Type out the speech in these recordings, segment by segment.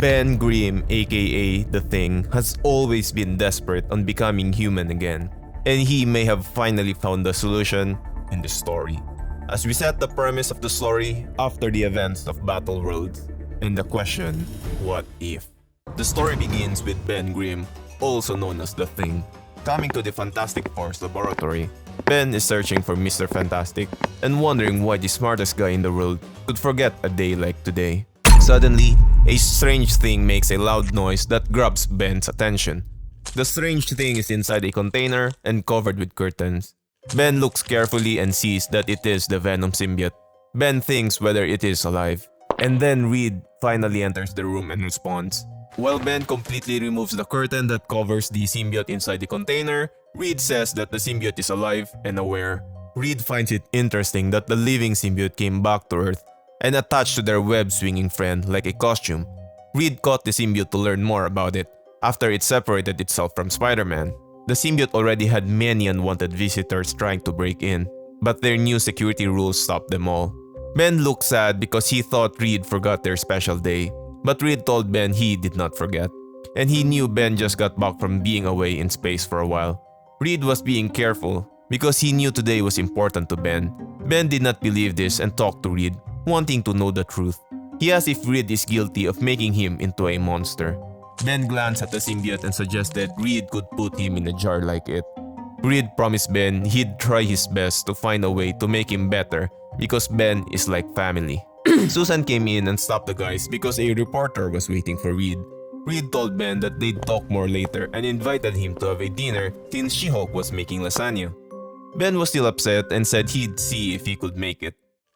Ben Grimm, aka The Thing, has always been desperate on becoming human again, and he may have finally found the solution in the story. As we set the premise of the story after the events of Battle Roads, and the question, what if? The story begins with Ben Grimm, also known as The Thing, coming to the Fantastic Four's laboratory. Ben is searching for Mr. Fantastic and wondering why the smartest guy in the world could forget a day like today. Suddenly, a strange thing makes a loud noise that grabs Ben's attention. The strange thing is inside a container and covered with curtains. Ben looks carefully and sees that it is the Venom symbiote. Ben thinks whether it is alive. And then Reed finally enters the room and responds. While Ben completely removes the curtain that covers the symbiote inside the container, Reed says that the symbiote is alive and aware. Reed finds it interesting that the living symbiote came back to Earth and attached to their web-swinging friend like a costume. Reed caught the symbiote to learn more about it after it separated itself from Spider-Man. The symbiote already had many unwanted visitors trying to break in, but their new security rules stopped them all. Ben looked sad because he thought Reed forgot their special day, but Reed told Ben he did not forget, and he knew Ben just got back from being away in space for a while. Reed was being careful because he knew today was important to Ben. Ben did not believe this and talked to Reed, wanting to know the truth. He asked if Reed is guilty of making him into a monster. Ben glanced at the symbiote and suggested Reed could put him in a jar like it. Reed promised Ben he'd try his best to find a way to make him better because Ben is like family. Susan came in and stopped the guys because a reporter was waiting for Reed. Reed told Ben that they'd talk more later and invited him to have a dinner since She-Hulk was making lasagna. Ben was still upset and said he'd see if he could make it.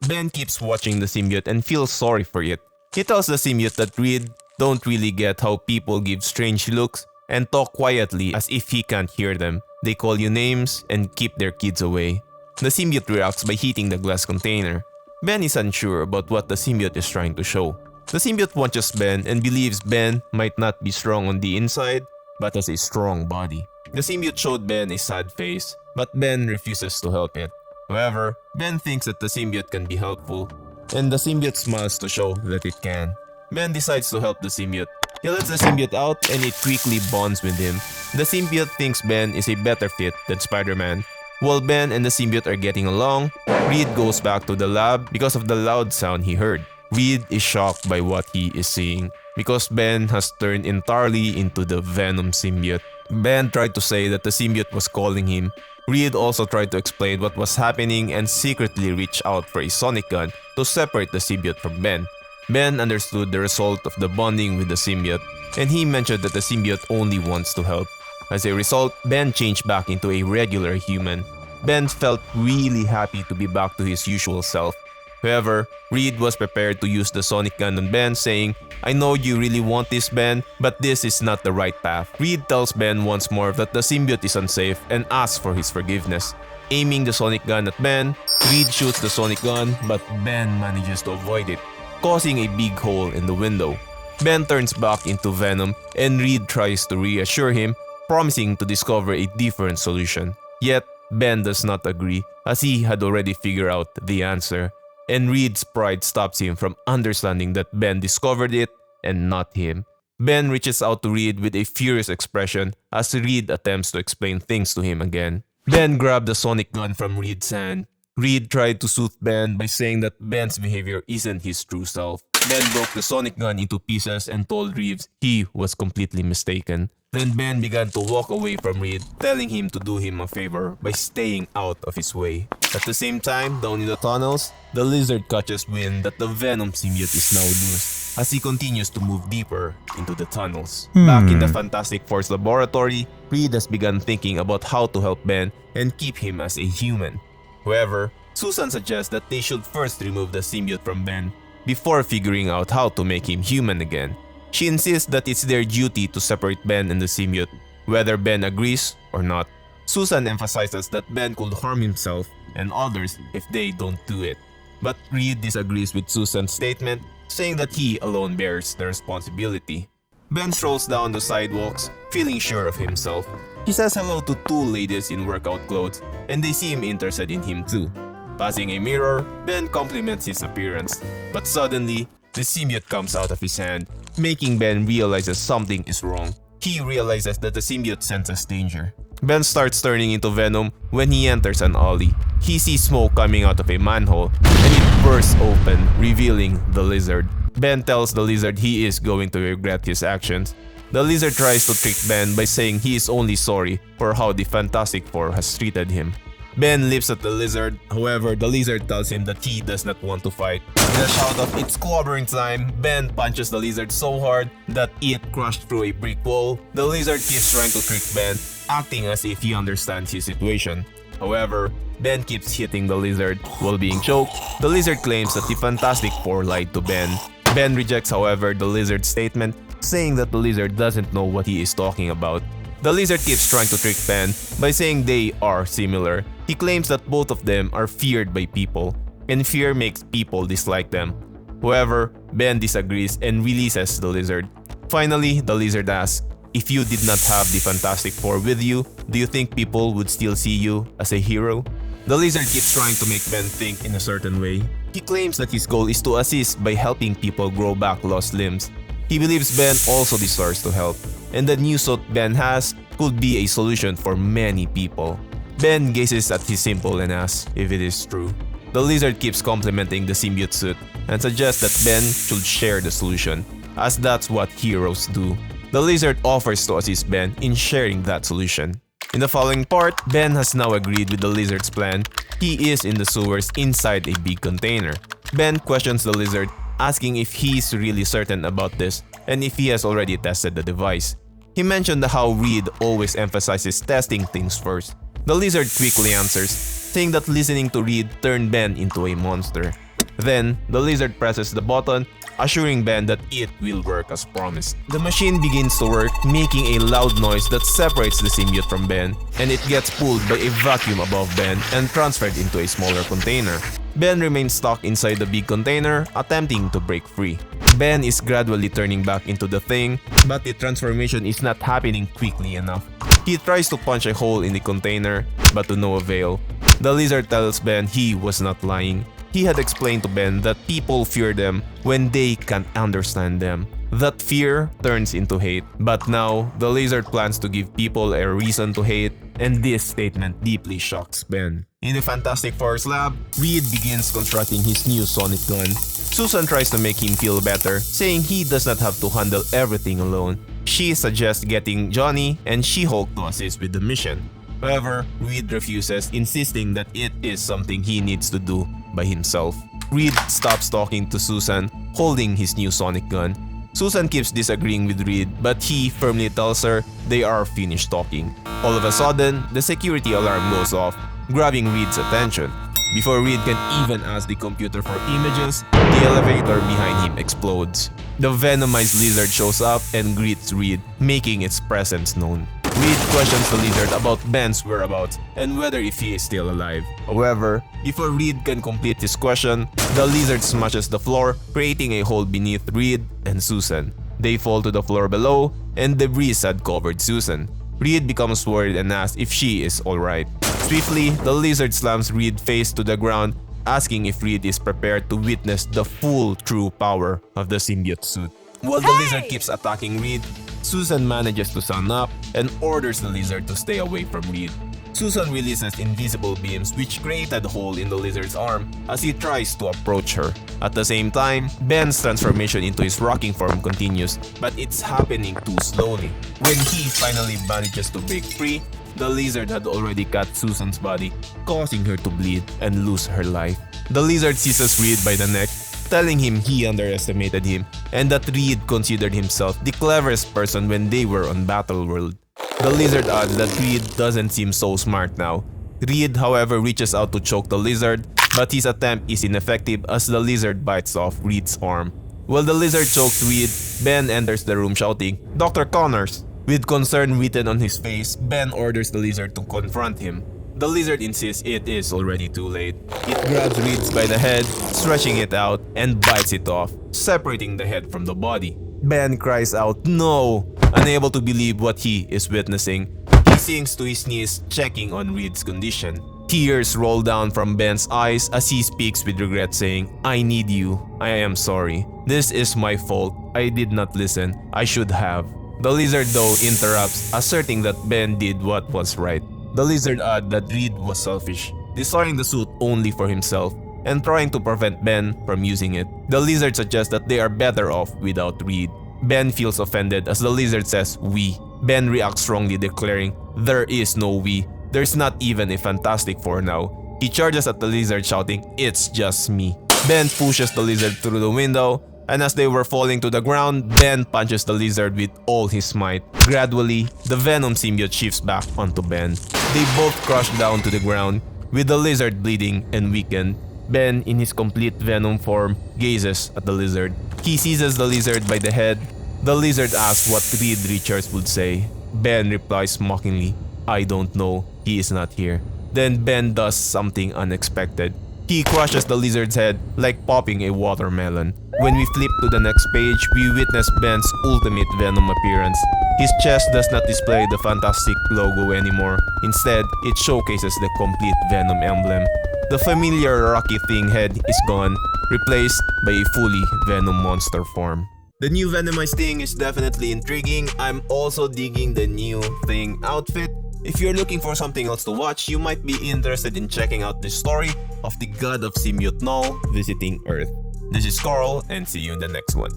Ben keeps watching the symbiote and feels sorry for it. He tells the symbiote that Reed don't really get how people give strange looks and talk quietly as if he can't hear them. They call you names and keep their kids away. The symbiote reacts by heating the glass container. Ben is unsure about what the symbiote is trying to show. The symbiote watches Ben and believes Ben might not be strong on the inside, but has a strong body. The symbiote showed Ben a sad face, but Ben refuses to help it. However, Ben thinks that the symbiote can be helpful, and the symbiote smiles to show that it can. Ben decides to help the symbiote. He lets the symbiote out and it quickly bonds with him. The symbiote thinks Ben is a better fit than Spider-Man. While Ben and the symbiote are getting along, Reed goes back to the lab because of the loud sound he heard. Reed is shocked by what he is seeing because Ben has turned entirely into the Venom symbiote. Ben tried to say that the symbiote was calling him. Reed also tried to explain what was happening and secretly reached out for a sonic gun to separate the symbiote from Ben. Ben understood the result of the bonding with the symbiote, and he mentioned that the symbiote only wants to help. As a result, Ben changed back into a regular human. Ben felt really happy to be back to his usual self. However, Reed was prepared to use the sonic gun on Ben, saying, "I know you really want this, Ben, but this is not the right path." Reed tells Ben once more that the symbiote is unsafe and asks for his forgiveness. Aiming the sonic gun at Ben, Reed shoots the sonic gun, but Ben manages to avoid it, causing a big hole in the window. Ben turns back into Venom and Reed tries to reassure him, promising to discover a different solution. Yet, Ben does not agree as he had already figured out the answer, and Reed's pride stops him from understanding that Ben discovered it and not him. Ben reaches out to Reed with a furious expression as Reed attempts to explain things to him again. Ben grabbed the sonic gun from Reed's hand. Reed tried to soothe Ben by saying that Ben's behavior isn't his true self. Ben broke the sonic gun into pieces and told Reeves he was completely mistaken. Then Ben began to walk away from Reed, telling him to do him a favor by staying out of his way. At the same time, down in the tunnels, the lizard catches wind that the Venom symbiote is now loose as he continues to move deeper into the tunnels. Back in the Fantastic Four's laboratory, Reed has begun thinking about how to help Ben and keep him as a human. However, Susan suggests that they should first remove the symbiote from Ben before figuring out how to make him human again. She insists that it's their duty to separate Ben and the symbiote, whether Ben agrees or not. Susan emphasizes that Ben could harm himself and others if they don't do it. But Reed disagrees with Susan's statement, saying that he alone bears the responsibility. Ben strolls down the sidewalks, feeling sure of himself. He says hello to two ladies in workout clothes, and they seem interested in him too. Passing a mirror, Ben compliments his appearance, but suddenly, the symbiote comes out of his hand, making Ben realize that something is wrong. He realizes that the symbiote senses danger. Ben starts turning into Venom when he enters an alley. He sees smoke coming out of a manhole, and it bursts open, revealing the lizard. Ben tells the lizard he is going to regret his actions. The lizard tries to trick Ben by saying he is only sorry for how the Fantastic Four has treated him. Ben leaps at the lizard, however, the lizard tells him that he does not want to fight. In a shout of "It's clobbering time," Ben punches the lizard so hard that it crashed through a brick wall. The lizard keeps trying to trick Ben, acting as if he understands his situation. However, Ben keeps hitting the lizard. While being choked, the lizard claims that the Fantastic Four lied to Ben. Ben rejects, however, the lizard's statement, saying that the lizard doesn't know what he is talking about. The lizard keeps trying to trick Ben by saying they are similar. He claims that both of them are feared by people, and fear makes people dislike them. However, Ben disagrees and releases the lizard. Finally, the lizard asks, "If you did not have the Fantastic Four with you, do you think people would still see you as a hero?" The lizard keeps trying to make Ben think in a certain way. He claims that his goal is to assist by helping people grow back lost limbs. He believes Ben also deserves to help, and the new suit Ben has could be a solution for many people. Ben gazes at his symbol and asks if it is true. The lizard keeps complimenting the symbiote suit and suggests that Ben should share the solution, as that's what heroes do. The lizard offers to assist Ben in sharing that solution. In the following part, Ben has now agreed with the lizard's plan. He is in the sewers inside a big container. Ben questions the lizard, asking if he is really certain about this and if he has already tested the device. He mentioned how Reed always emphasizes testing things first. The lizard quickly answers, saying that listening to Reed turned Ben into a monster. Then, the lizard presses the button, assuring Ben that it will work as promised. The machine begins to work, making a loud noise that separates the symbiote from Ben, and it gets pulled by a vacuum above Ben and transferred into a smaller container. Ben remains stuck inside the big container, attempting to break free. Ben is gradually turning back into the thing, but the transformation is not happening quickly enough. He tries to punch a hole in the container, but to no avail. The lizard tells Ben he was not lying. He had explained to Ben that people fear them when they can't understand them. That fear turns into hate. But now, the lizard plans to give people a reason to hate, and this statement deeply shocks Ben. In the Fantastic Four's lab, Reed begins constructing his new sonic gun. Susan tries to make him feel better, saying he does not have to handle everything alone. She suggests getting Johnny and She-Hulk to assist with the mission. However, Reed refuses, insisting that it is something he needs to do by himself. Reed stops talking to Susan, holding his new sonic gun. Susan keeps disagreeing with Reed, but he firmly tells her they are finished talking. All of a sudden, the security alarm goes off, grabbing Reed's attention. Before Reed can even ask the computer for images, the elevator behind him explodes. The venomized lizard shows up and greets Reed, making its presence known. Reed questions the lizard about Ben's whereabouts and whether if he is still alive. However, before Reed can complete his question, the lizard smashes the floor, creating a hole beneath Reed and Susan. They fall to the floor below, and debris had covered Susan. Reed becomes worried and asks if she is alright. Swiftly, the lizard slams Reed face to the ground, asking if Reed is prepared to witness the full true power of the symbiote suit. While the lizard keeps attacking Reed, Susan manages to stand up and orders the lizard to stay away from Reed. Susan releases invisible beams which created a hole in the lizard's arm as he tries to approach her. At the same time, Ben's transformation into his rocking form continues, but it's happening too slowly. When he finally manages to break free, the lizard had already cut Susan's body, causing her to bleed and lose her life. The lizard seizes Reed by the neck, telling him he underestimated him and that Reed considered himself the cleverest person when they were on Battleworld. The lizard adds that Reed doesn't seem so smart now. Reed, however, reaches out to choke the lizard, but his attempt is ineffective as the lizard bites off Reed's arm. While the lizard chokes Reed, Ben enters the room shouting, "Dr. Connors!" With concern written on his face, Ben orders the lizard to confront him. The lizard insists it is already too late. It grabs Reed by the head, stretching it out, and bites it off, separating the head from the body. Ben cries out, "No!" Unable to believe what he is witnessing. He sinks to his knees, checking on Reed's condition. Tears roll down from Ben's eyes as he speaks with regret, saying, "I need you. I am sorry. This is my fault. I did not listen. I should have." The lizard though interrupts, asserting that Ben did what was right. The lizard adds that Reed was selfish, desiring the suit only for himself and trying to prevent Ben from using it. The lizard suggests that they are better off without Reed. Ben feels offended as the lizard says "we." Ben reacts strongly, declaring, "There is no we. There's not even a Fantastic Four now." He charges at the lizard, shouting, "It's just me." Ben pushes the lizard through the window, and as they were falling to the ground, Ben punches the lizard with all his might. Gradually, the Venom symbiote shifts back onto Ben. They both crash down to the ground, with the lizard bleeding and weakened. Ben, in his complete Venom form, gazes at the lizard. He seizes the lizard by the head. The lizard asks what Reed Richards would say. Ben replies mockingly, "I don't know, he is not here." Then Ben does something unexpected. He crushes the lizard's head like popping a watermelon. When we flip to the next page, we witness Ben's ultimate Venom appearance. His chest does not display the Fantastic logo anymore. Instead, it showcases the complete Venom emblem. The familiar rocky thing head is gone, replaced by a fully Venom monster form. The new Venomized Thing is definitely intriguing. I'm also digging the new Thing outfit. If you're looking for something else to watch, you might be interested in checking out the story of the god of symbiote Null visiting Earth. This is Carl, and see you in the next one.